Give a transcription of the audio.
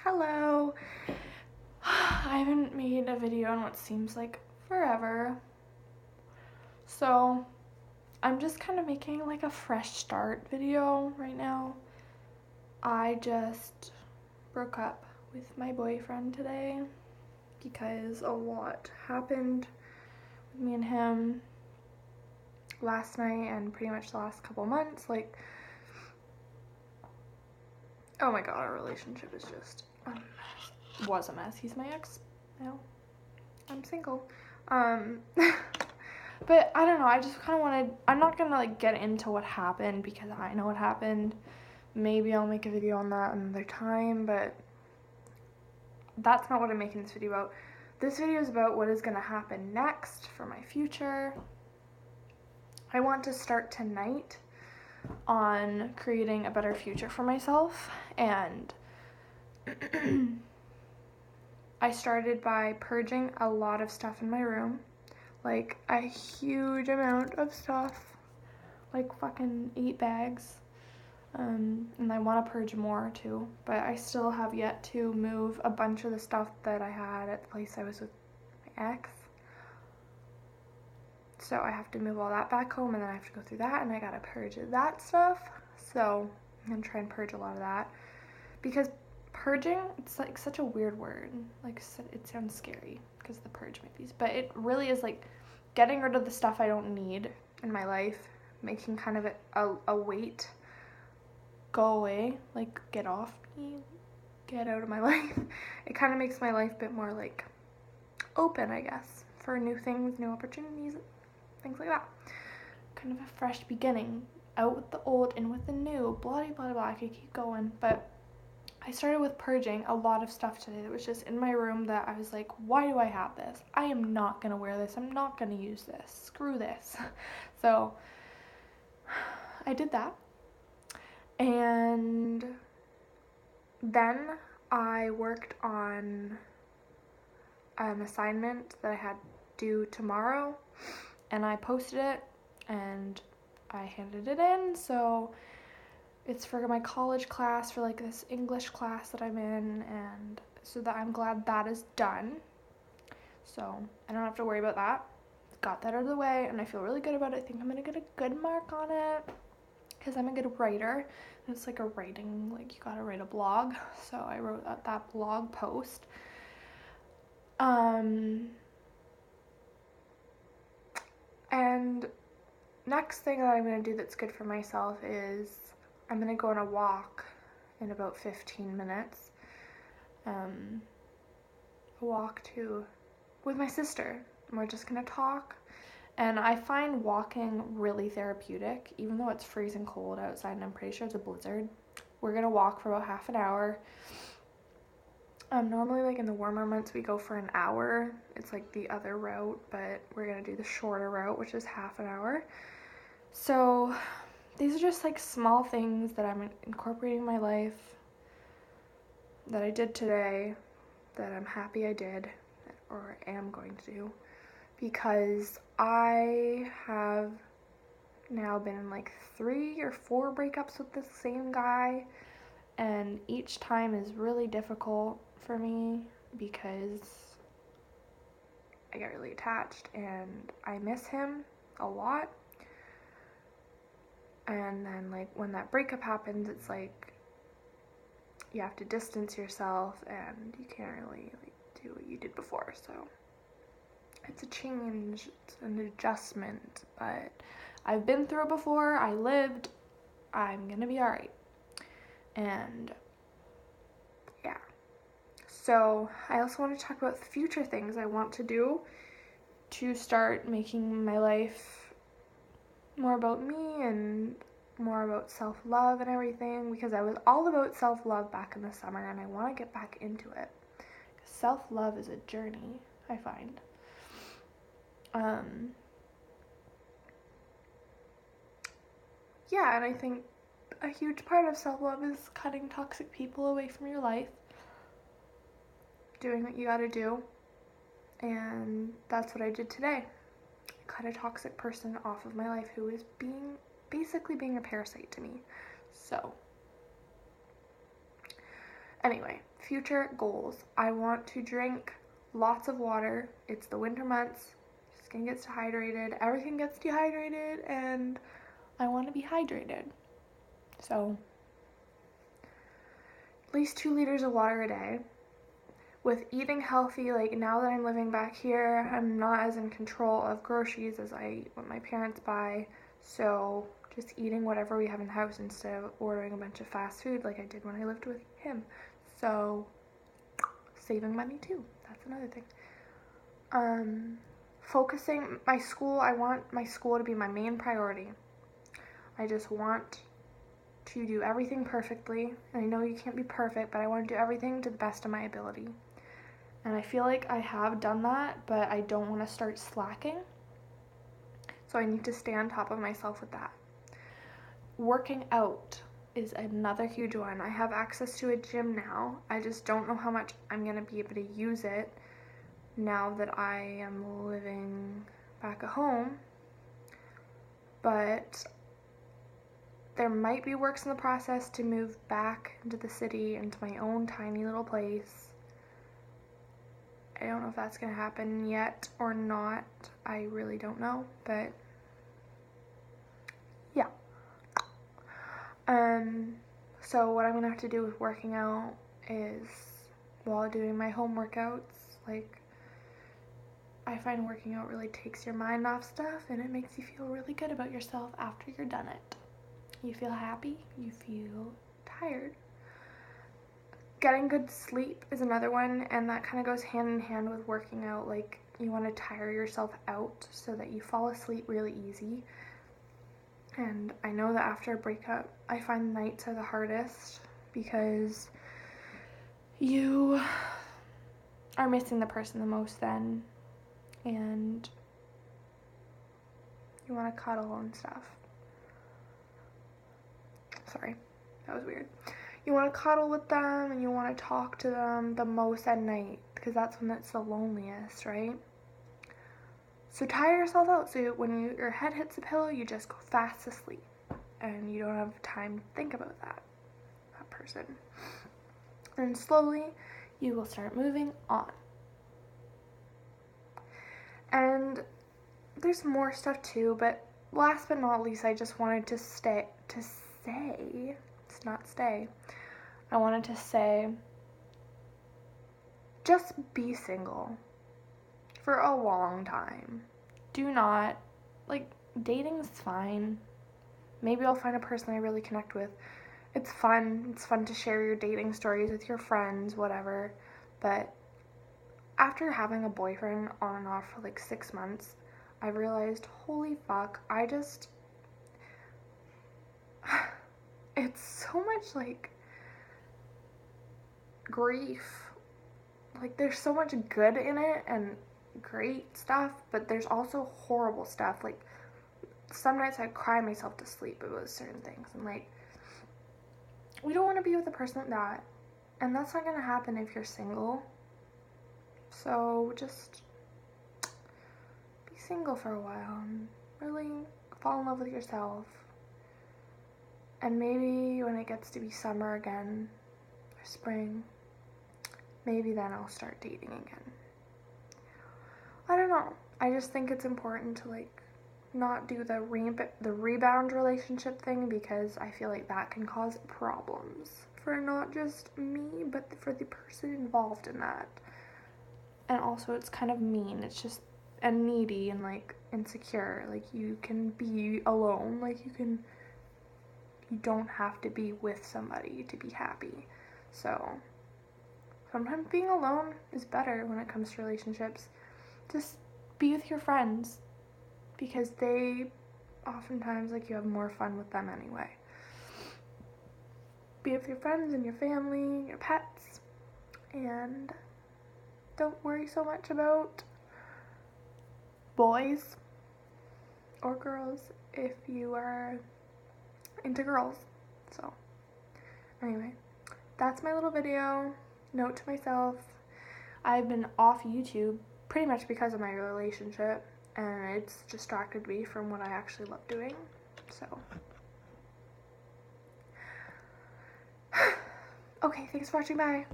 Hello. I haven't made a video in what seems like forever. So I'm just kind of making like a fresh start video right now. I just broke up with my boyfriend today because a lot happened with me and him last night and pretty much the last couple months. Like, oh my god, our relationship is just was a mess. He's my ex now. I'm single. But I don't know, I just kind of wanted, I'm not gonna like get into what happened because I know what happened. Maybe I'll make a video on that another time, but that's not what I'm making this video about. This video is about what is gonna happen next for my future. I want to start tonight on creating a better future for myself, and I started by purging a lot of stuff in my room, like a huge amount of stuff, like fucking 8 bags, and I want to purge more too, but I still have yet to move a bunch of the stuff that I had at the place I was with my ex. So I have to move all that back home, and then I have to go through that, and I gotta purge that stuff. So I'm gonna try and purge a lot of that, because purging, it's like such a weird word. Like, it sounds scary because the purge movies, but it really is like getting rid of the stuff I don't need in my life, making kind of a weight go away, like get off me, get out of my life. It kind of makes my life a bit more like open, I guess, for new things, new opportunities, things like that. Kind of a fresh beginning, out with the old, in with the new, blah blah blah. I could keep going, but I started with purging a lot of stuff today that was just in my room that I was like, why do I have this? I am not gonna wear this. I'm not gonna use this. Screw this. So I did that. And then I worked on an assignment that I had due tomorrow, and I posted it and I handed it in. So it's for my college class, for like this English class that I'm in, and so that I'm glad that is done. So I don't have to worry about that. Got that out of the way, and I feel really good about it. I think I'm gonna get a good mark on it because I'm a good writer. And it's like a writing, like you gotta write a blog. So I wrote that blog post. And next thing that I'm gonna do that's good for myself is I'm gonna go on a walk in about 15 minutes. A walk with my sister. And we're just gonna talk. And I find walking really therapeutic, even though it's freezing cold outside and I'm pretty sure it's a blizzard. We're gonna walk for about half an hour. Normally, like in the warmer months, we go for an hour. It's like the other route, but we're gonna do the shorter route, which is half an hour. So these are just like small things that I'm incorporating in my life that I did today, that I'm happy I did, or am going to do, because I have now been in like 3 or 4 breakups with the same guy, and each time is really difficult for me because I get really attached and I miss him a lot. And then like when that breakup happens, it's like you have to distance yourself and you can't really like do what you did before. So it's a change, it's an adjustment, but I've been through it before. I lived. I'm gonna be alright. And yeah. So I also want to talk about the future things I want to do to start making my life more about me and more about self-love and everything, because I was all about self-love back in the summer and I want to get back into it. Self-love is a journey, I find. Yeah, and I think a huge part of self-love is cutting toxic people away from your life, doing what you gotta do, and that's what I did today. I cut a toxic person off of my life who is basically being a parasite to me. So, Anyway, future goals. I want to drink lots of water. It's the winter months. Skin gets dehydrated. Everything gets dehydrated. And I want to be hydrated. So, at least 2 liters of water a day. With eating healthy, like now that I'm living back here, I'm not as in control of groceries as what my parents buy. So just eating whatever we have in the house instead of ordering a bunch of fast food like I did when I lived with him. So saving money too. That's another thing. Focusing my school. I want my school to be my main priority. I just want to do everything perfectly. And I know you can't be perfect, but I want to do everything to the best of my ability. And I feel like I have done that, but I don't want to start slacking. So I need to stay on top of myself with that. Working out is another huge one. I have access to a gym now. I just don't know how much I'm going to be able to use it now that I am living back at home. But there might be works in the process to move back into the city, into my own tiny little place. I don't know if that's going to happen yet or not. I really don't know, but yeah. So what I'm going to have to do with working out is while doing my home workouts, like I find working out really takes your mind off stuff and it makes you feel really good about yourself after you're done it. You feel happy, you feel tired. Getting good sleep is another one, and that kind of goes hand in hand with working out. Like, you want to tire yourself out so that you fall asleep really easy. And I know that after a breakup, I find nights are the hardest because you are missing the person the most then, and you want to cuddle and stuff. Sorry, that was weird. You want to cuddle with them and you want to talk to them the most at night because that's when it's the loneliest, right? So tire yourself out so when your head hits the pillow, you just go fast asleep and you don't have time to think about that person. And slowly, you will start moving on. And there's more stuff too, but last but not least, I just wanted to say, I wanted to say, just be single for a long time. Do not, dating's fine. Maybe I'll find a person I really connect with. It's fun. It's fun to share your dating stories with your friends, whatever. But after having a boyfriend on and off for 6 months, I realized, holy fuck, it's so much grief. There's so much good in it and great stuff, but there's also horrible stuff. Some nights I cry myself to sleep about certain things, and we don't want to be with a person like that, and that's not going to happen if you're single. So just be single for a while and really fall in love with yourself. And maybe when it gets to be summer again, or spring, maybe then I'll start dating again. I don't know. I just think it's important to not do the rebound relationship thing, because I feel like that can cause problems for not just me, but for the person involved in that. And also it's kind of mean. It's just and needy and insecure. You can be alone. You don't have to be with somebody to be happy. So sometimes being alone is better when it comes to relationships. Just be with your friends, because they oftentimes you have more fun with them anyway. Be with your friends and your family, your pets, and don't worry so much about boys or girls if you are into girls. So anyway, that's my little video. Note to myself, I've been off YouTube pretty much because of my relationship, and it's distracted me from what I actually love doing. So Okay, thanks for watching. Bye.